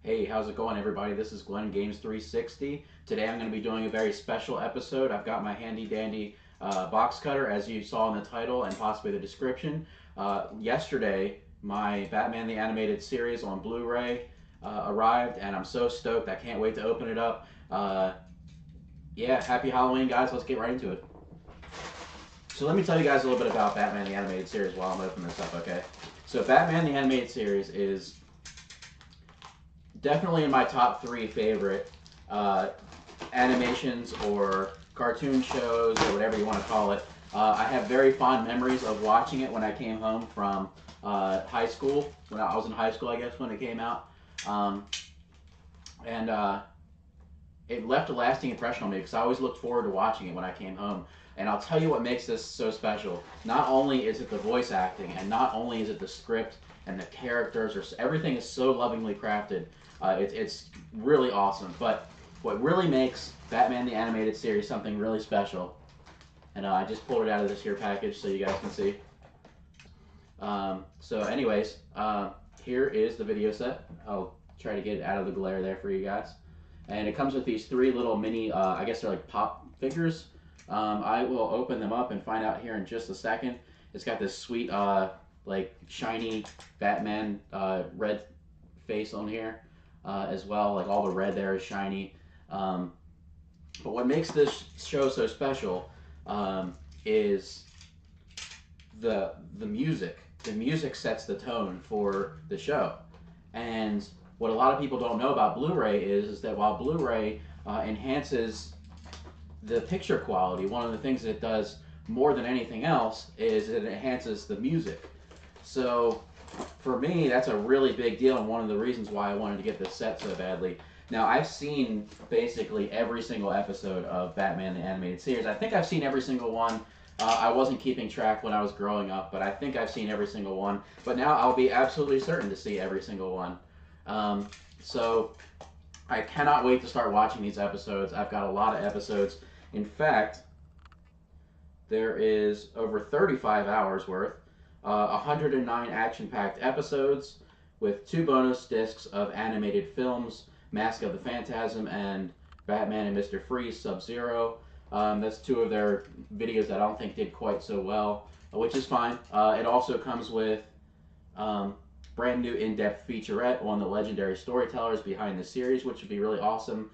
Hey, how's it going, everybody? This is Glenn Games 360. Today I'm going to be doing a very special episode. I've got my handy dandy box cutter, as you saw in the title and possibly the description. Yesterday, my Batman the Animated Series on Blu Ray arrived, and I'm so stoked. I can't wait to open it up. Yeah, happy Halloween, guys. Let's get right into it. So let me tell you guys a little bit about Batman the Animated Series while I'm opening this up, okay? So Batman the Animated Series is definitely in my top 3 favorite animations or cartoon shows or whatever you want to call it. I have very fond memories of watching it when I came home from high school, when I was in high school, I guess, when it came out. And it left a lasting impression on me because I always looked forward to watching it when I came home. And I'll tell you what makes this so special. Not only is it the voice acting, and not only is it the script and the characters, or everything is so lovingly crafted. It's really awesome. But what really makes Batman the Animated Series something really special, and I just pulled it out of this here package so you guys can see. So anyways, here is the video set. I'll try to get it out of the glare there for you guys. And it comes with these 3 little mini, I guess they're like pop figures. I will open them up and find out here in just a second. It's got this sweet, like shiny Batman red face on here as well. Like all the red there is shiny. But what makes this show so special is the music. The music sets the tone for the show. And what a lot of people don't know about Blu Ray is that while Blu Ray enhances the picture quality, one of the things that it does more than anything else is it enhances the music. So for me, that's a really big deal, and one of the reasons why I wanted to get this set so badly. Now, I've seen basically every single episode of Batman the Animated Series. I think I've seen every single one. I wasn't keeping track when I was growing up, but I think I've seen every single one. But now I'll be absolutely certain to see every single one. So I cannot wait to start watching these episodes. I've got a lot of episodes. In fact, there is over 35 hours worth, 109 action-packed episodes with 2 bonus discs of animated films, Mask of the Phantasm and Batman and Mr. Freeze Sub-Zero. That's 2 of their videos that I don't think did quite so well, which is fine. It also comes with brand new in-depth featurette on the legendary storytellers behind the series, which would be really awesome.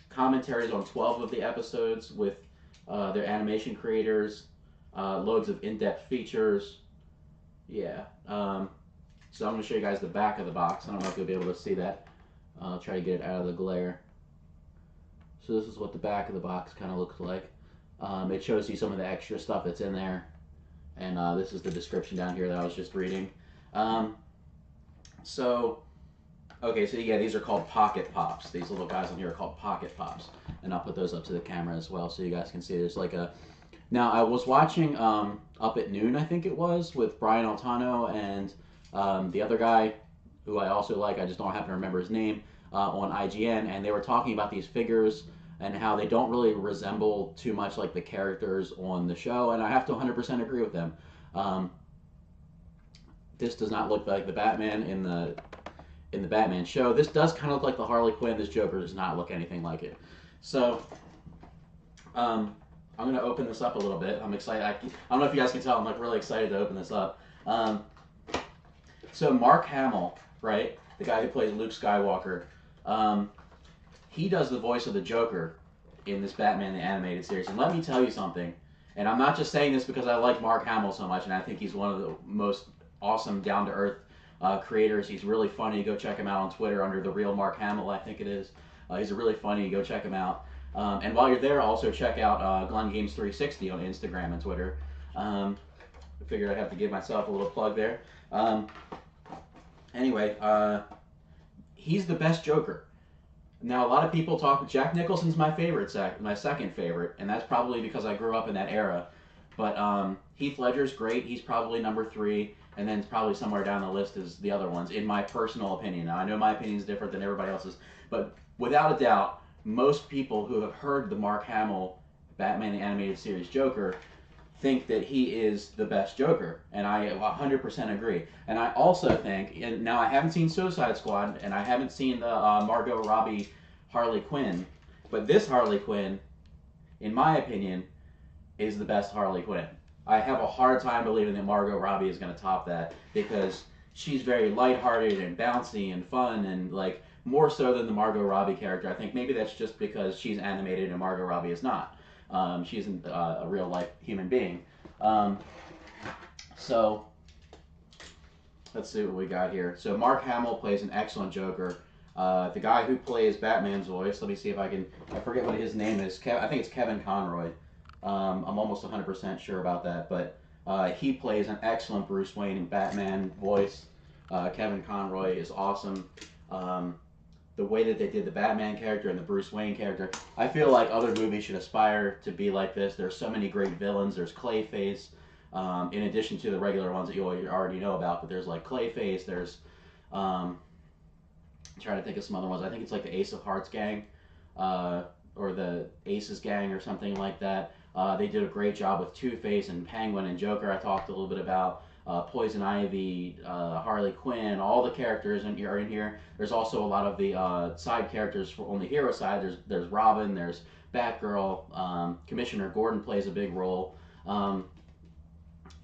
Commentaries on 12 of the episodes with their animation creators, loads of in-depth features. Yeah. So I'm going to show you guys the back of the box. I don't know if you'll be able to see that. I'll try to get it out of the glare. So this is what the back of the box kind of looks like. It shows you some of the extra stuff that's in there. And this is the description down here that I was just reading. Okay, so yeah, these are called Pocket Pops. These little guys on here are called Pocket Pops. And I'll put those up to the camera as well so you guys can see. There's like a... Now, I was watching Up at Noon, I think it was, with Brian Altano and the other guy, who I also like, I just don't happen to remember his name, on IGN, and they were talking about these figures and how they don't really resemble too much like the characters on the show, and I have to 100% agree with them. This does not look like the Batman in the Batman show. This does kind of look like the Harley Quinn. This Joker does not look anything like it. So, I'm going to open this up a little bit. I'm excited. I don't know if you guys can tell. I'm like really excited to open this up. So Mark Hamill, right, the guy who plays Luke Skywalker, he does the voice of the Joker in this Batman the Animated Series. And let me tell you something. And I'm not just saying this because I like Mark Hamill so much, and I think he's one of the most awesome, down-to-earth creators. He's really funny. Go check him out on Twitter under The Real Mark Hamill, I think it is. He's really funny. Go check him out. And while you're there, also check out Glenn Games 360 on Instagram and Twitter. I figured I'd have to give myself a little plug there. Anyway, he's the best Joker. Now, a lot of people talk... Jack Nicholson's my favorite, my second favorite, and that's probably because I grew up in that era. But Heath Ledger's great. He's probably number 3. And then probably somewhere down the list is the other ones, in my personal opinion. Now, I know my opinion is different than everybody else's, but without a doubt, most people who have heard the Mark Hamill Batman the Animated Series Joker think that he is the best Joker, and I 100% agree. And I also think, and now I haven't seen Suicide Squad, and I haven't seen the Margot Robbie Harley Quinn, but this Harley Quinn, in my opinion, is the best Harley Quinn. I have a hard time believing that Margot Robbie is going to top that, because she's very lighthearted and bouncy and fun, and like more so than the Margot Robbie character. I think maybe that's just because she's animated and Margot Robbie is not. She isn't a real life human being. So let's see what we got here. So Mark Hamill plays an excellent Joker. The guy who plays Batman's voice, let me see if I forget what his name is. I think it's Kevin Conroy. I'm almost 100% sure about that, but he plays an excellent Bruce Wayne and Batman voice. Kevin Conroy is awesome. The way that they did the Batman character and the Bruce Wayne character, I feel like other movies should aspire to be like this. There's so many great villains. There's Clayface, in addition to the regular ones that you already know about, but there's like Clayface, there's, I'm trying to think of some other ones. I think it's like the Ace of Hearts gang, or the Aces gang or something like that. They did a great job with Two-Face and Penguin and Joker. I talked a little bit about Poison Ivy, Harley Quinn. All the characters are in here. There's also a lot of the side characters on the hero side. There's Robin, there's Batgirl, Commissioner Gordon plays a big role.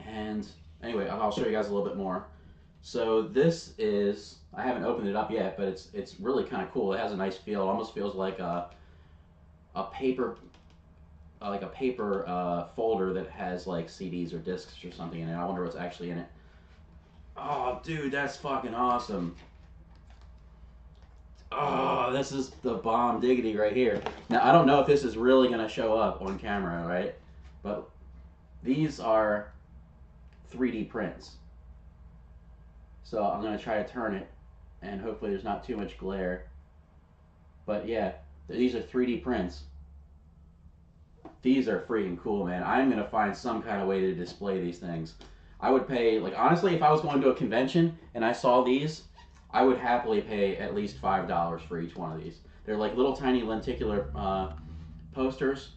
And anyway, I'll show you guys a little bit more. So this is, I haven't opened it up yet, but it's really kind of cool. It has a nice feel. It almost feels like a paper folder that has like CDs or discs or something in it. I wonder what's actually in it. Oh, dude, that's fucking awesome. Oh, this is the bomb diggity right here. Now, I don't know if this is really going to show up on camera, right? But these are 3D prints. So I'm going to try to turn it, and hopefully there's not too much glare. But yeah, these are 3D prints. These are freaking cool, man. I'm going to find some kind of way to display these things. I would pay, like, honestly, if I was going to a convention and I saw these, I would happily pay at least $5 for each one of these. They're like little tiny lenticular posters.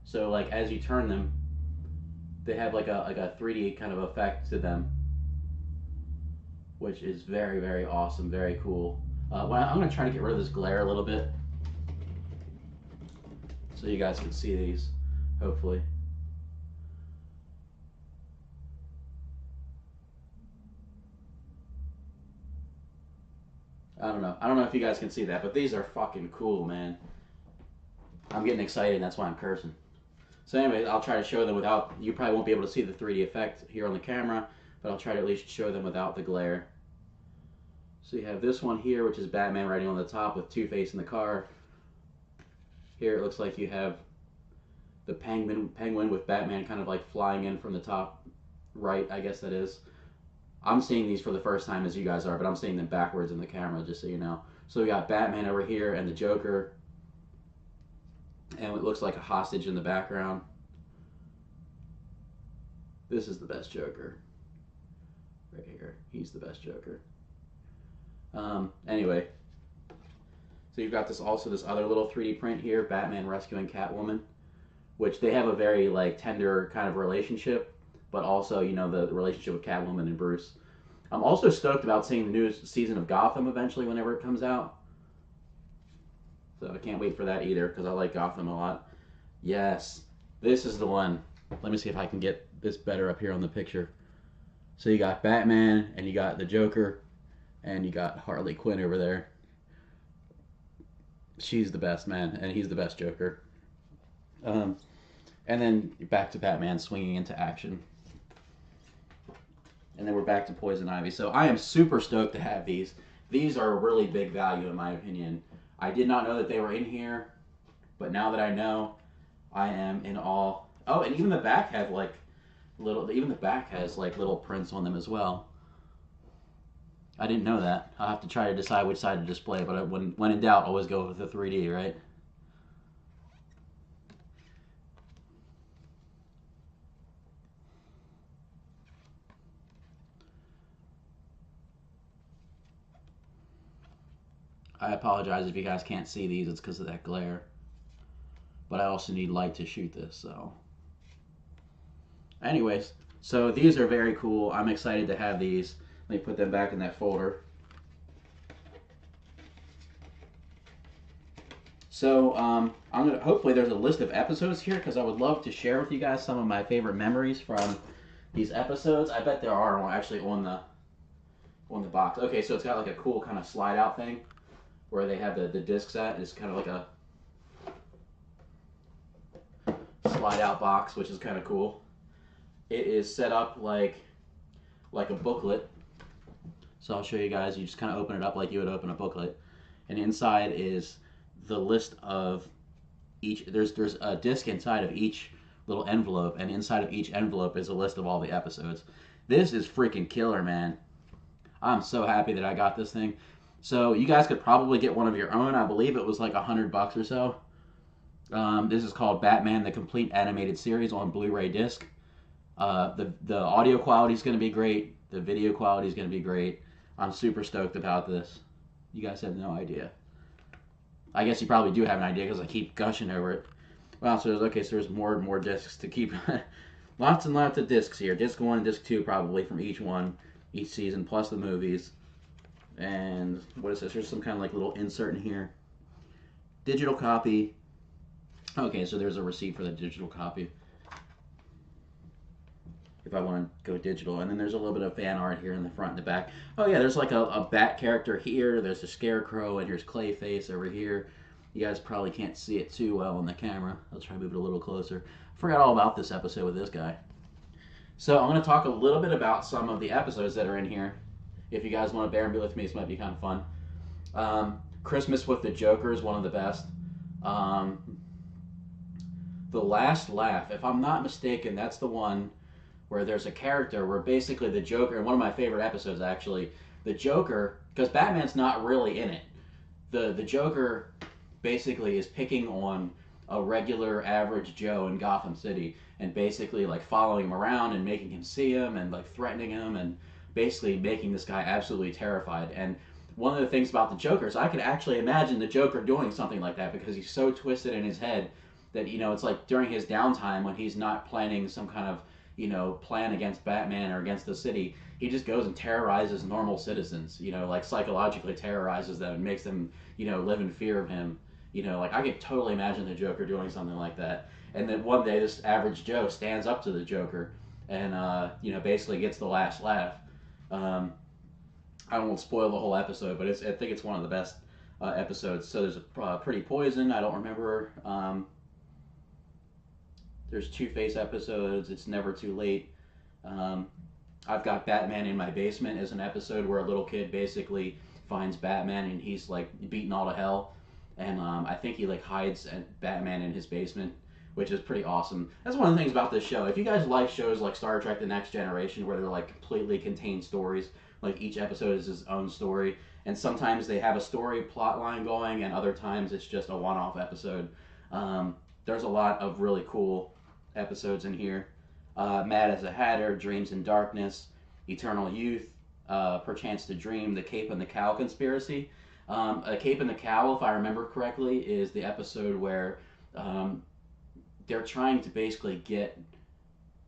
So, like, as you turn them, they have like a 3D kind of effect to them, which is very, very awesome, very cool. Well, I'm going to try to get rid of this glare a little bit so you guys can see these, hopefully. I don't know if you guys can see that, but these are fucking cool, man. I'm getting excited, and that's why I'm cursing. So anyway, I'll try to show them without, you probably won't be able to see the 3D effect here on the camera, but I'll try to at least show them without the glare. So you have this one here, which is Batman riding on the top with Two-Face in the car. Here it looks like you have the penguin with Batman kind of like flying in from the top right, I guess that is. I'm seeing these for the first time as you guys are, but I'm seeing them backwards in the camera, just so you know. So we got Batman over here and the Joker, and it looks like a hostage in the background. This is the best Joker. Right here. He's the best Joker. Anyway. So you've got this other little 3D print here, Batman rescuing Catwoman, which they have a very like tender kind of relationship, but also, you know, the relationship with Catwoman and Bruce. I'm also stoked about seeing the new season of Gotham eventually whenever it comes out. So I can't wait for that either, because I like Gotham a lot. Yes, this is the one. Let me see if I can get this better up here on the picture. So you got Batman, and you got the Joker, and you got Harley Quinn over there. She's the best, man, and he's the best Joker. And then back to Batman swinging into action. And then we're back to Poison Ivy. So I am super stoked to have these. These are a really big value in my opinion. I did not know that they were in here, but now that I know, I am in awe. Oh, and even the back have like little prints on them as well. I didn't know that. I'll have to try to decide which side to display, but when in doubt, always go with the 3D, right? I apologize if you guys can't see these. It's because of that glare. But I also need light to shoot this, so. Anyways, so these are very cool. I'm excited to have these. Let me put them back in that folder. So I'm gonna hopefully there's a list of episodes here because I would love to share with you guys some of my favorite memories from these episodes. I bet there are actually on the box. Okay, so it's got like a cool kind of slide out thing where they have the discs at. It's kind of like a slide out box, which is kind of cool. It is set up like a booklet. So I'll show you guys. You just kind of open it up like you would open a booklet, and inside is the list of each. There's a disc inside of each little envelope, and inside of each envelope is a list of all the episodes. This is freaking killer, man. I'm so happy that I got this thing. So you guys could probably get one of your own. I believe it was like $100 or so. This is called Batman: The Complete Animated Series on Blu Ray disc. The audio quality is going to be great. The video quality is going to be great. I'm super stoked about this. You guys have no idea. I guess you probably do have an idea because I keep gushing over it. Wow, so there's more and more discs to keep. Lots and lots of discs here. Disc 1 and Disc 2 probably from each one, each season, plus the movies. And what is this? There's some kind of like little insert in here. Digital copy. Okay, so there's a receipt for the digital copy. If I want to go digital. And then there's a little bit of fan art here in the front and the back. Oh yeah, there's like a bat character here. There's a Scarecrow, and here's Clayface over here. You guys probably can't see it too well on the camera. I'll try to move it a little closer. Forgot all about this episode with this guy. So I'm going to talk a little bit about some of the episodes that are in here. If you guys want to bear with me, this might be kind of fun. Christmas with the Joker is one of the best. The Last Laugh, if I'm not mistaken, that's the one where there's a character where basically the Joker, and one of my favorite episodes actually, the Joker, because Batman's not really in it, the Joker basically is picking on a regular average Joe in Gotham City and basically like following him around and making him see him and like threatening him and basically making this guy absolutely terrified. And one of the things about the Joker is I could actually imagine the Joker doing something like that because he's so twisted in his head that, you know, it's like during his downtime when he's not planning some kind of, you know, plan against Batman or against the city, he just goes and terrorizes normal citizens, you know, like psychologically terrorizes them and makes them, you know, live in fear of him. You know, like I could totally imagine the Joker doing something like that. And then one day this average Joe stands up to the Joker and, you know, basically gets the last laugh. I won't spoil the whole episode, but I think it's one of the best episodes. So there's a Pretty Poison. I don't remember. There's Two-Face episodes. It's Never Too Late. I've got Batman in My Basement as an episode where a little kid basically finds Batman and he's like beaten all to hell. And I think he like hides Batman in his basement, which is pretty awesome. That's one of the things about this show. If you guys like shows like Star Trek: The Next Generation, where they're like completely contained stories, like each episode is its own story, and sometimes they have a story plot line going, and other times it's just a one-off episode. There's a lot of really cool episodes in here. Mad as a Hatter, Dreams in Darkness, Eternal Youth, Perchance to Dream, The Cape and the Cowl Conspiracy. A Cape and the Cowl, if I remember correctly, is the episode where they're trying to basically get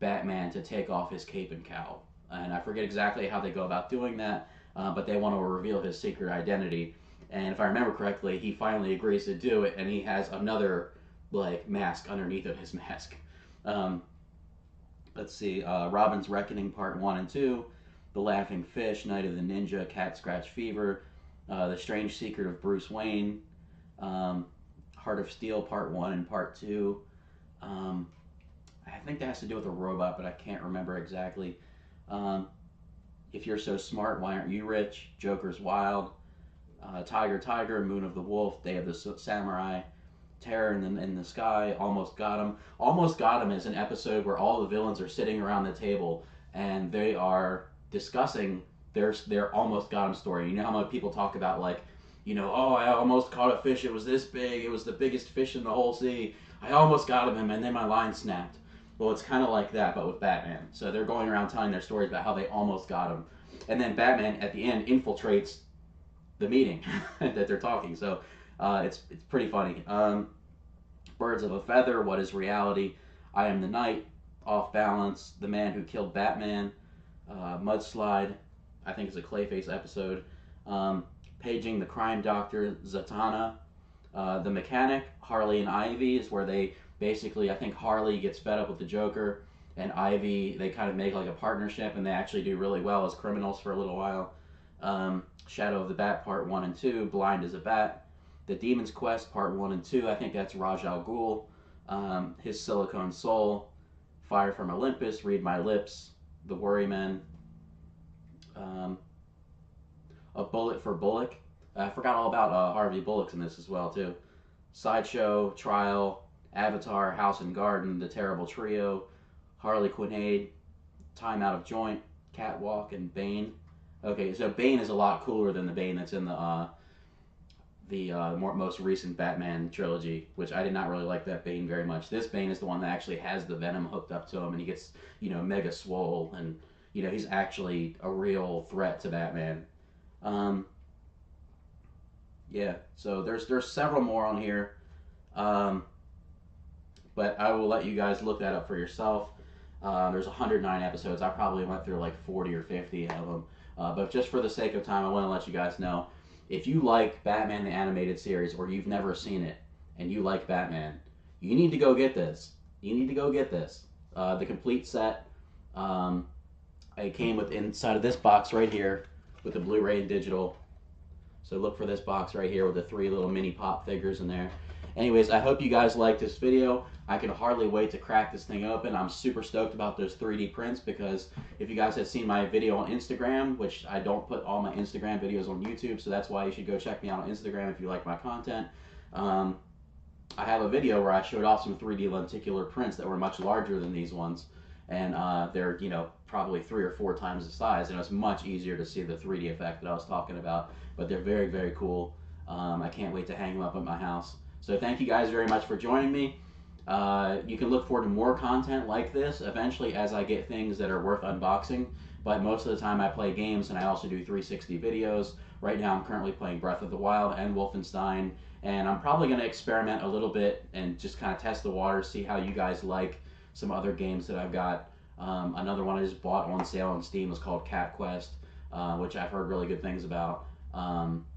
Batman to take off his cape and cowl. And I forget exactly how they go about doing that, but they want to reveal his secret identity. And if I remember correctly, he finally agrees to do it, and he has another like mask underneath of his mask. Let's see, Robin's Reckoning Part 1 and 2, The Laughing Fish, Night of the Ninja, Cat Scratch Fever, The Strange Secret of Bruce Wayne, Heart of Steel Part 1 and Part 2. I think that has to do with a robot, but I can't remember exactly. If You're So Smart, Why Aren't You Rich? Joker's Wild, Tiger Tiger, Moon of the Wolf, Day of the Samurai, Terror in the Sky, Almost Got Him. Almost Got Him is an episode where all the villains are sitting around the table and they are discussing their almost got him story. You know how much people talk about, like, you know, oh, I almost caught a fish, it was this big, it was the biggest fish in the whole sea, I almost got him, and then my line snapped. Well, it's kind of like that, but with Batman. So they're going around telling their stories about how they almost got him. And then Batman, at the end, infiltrates the meeting that they're talking. So it's pretty funny. Birds of a Feather, What is Reality? I Am the Night, Off Balance, The Man Who Killed Batman, Mudslide, I think it's a Clayface episode, Paging the Crime Doctor, Zatanna, The Mechanic, Harley and Ivy is where they basically, I think Harley gets fed up with the Joker, and Ivy, they kind of make like a partnership, and they actually do really well as criminals for a little while. Shadow of the Bat Part 1 and 2, Blind as a Bat, The Demon's Quest Part 1 and 2, I think that's Raj Al Ghul, His Silicone Soul, Fire from Olympus, Read My Lips, The Worrymen, A Bullet for Bullock. I forgot all about Harvey Bullock's in this as well too. Sideshow, Trial, Avatar, House and Garden, The Terrible Trio, Harley Quinade, Time Out of Joint, Catwalk, and Bane. Okay, so Bane is a lot cooler than the Bane that's in the most recent Batman trilogy, which I did not really like that Bane very much. This Bane is the one that actually has the venom hooked up to him, and he gets, mega swole, and, he's actually a real threat to Batman. Yeah, so there's several more on here, but I will let you guys look that up for yourself. There's 109 episodes. I probably went through like 40 or 50 of them, but just for the sake of time, I want to let you guys know, if you like Batman the Animated Series, or you've never seen it, and you like Batman, you need to go get this. You need to go get this. The complete set. It came with inside of this box right here with the Blu Ray and digital. So look for this box right here with the 3 little mini pop figures in there. Anyways, I hope you guys liked this video. I can hardly wait to crack this thing open. I'm super stoked about those 3D prints, because if you guys have seen my video on Instagram, which I don't put all my Instagram videos on YouTube, so that's why you should go check me out on Instagram if you like my content. I have a video where I showed off some 3D lenticular prints that were much larger than these ones. And they're, probably 3 or 4 times the size, and it's much easier to see the 3D effect that I was talking about. But they're very, very cool. I can't wait to hang them up at my house. So thank you guys very much for joining me. You can look forward to more content like this eventually as I get things that are worth unboxing. But most of the time I play games, and I also do 360 videos. Right now I'm currently playing Breath of the Wild and Wolfenstein. And I'm probably going to experiment a little bit and just kind of test the water, see how you guys like some other games that I've got. Another one I just bought on sale on Steam is called Cat Quest, which I've heard really good things about.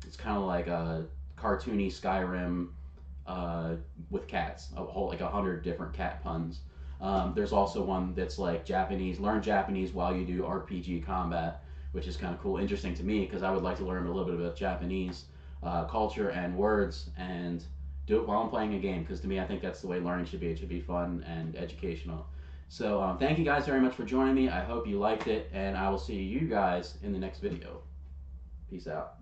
It's kind of like a cartoony Skyrim with cats, like 100 different cat puns. There's also one that's like Japanese, learn Japanese while you do RPG combat, which is kind of cool, interesting to me, because I would like to learn a little bit about Japanese culture and words, and do it while I'm playing a game, because to me, I think that's the way learning should be. It should be fun and educational. So thank you guys very much for joining me. I hope you liked it, and I will see you guys in the next video. Peace out.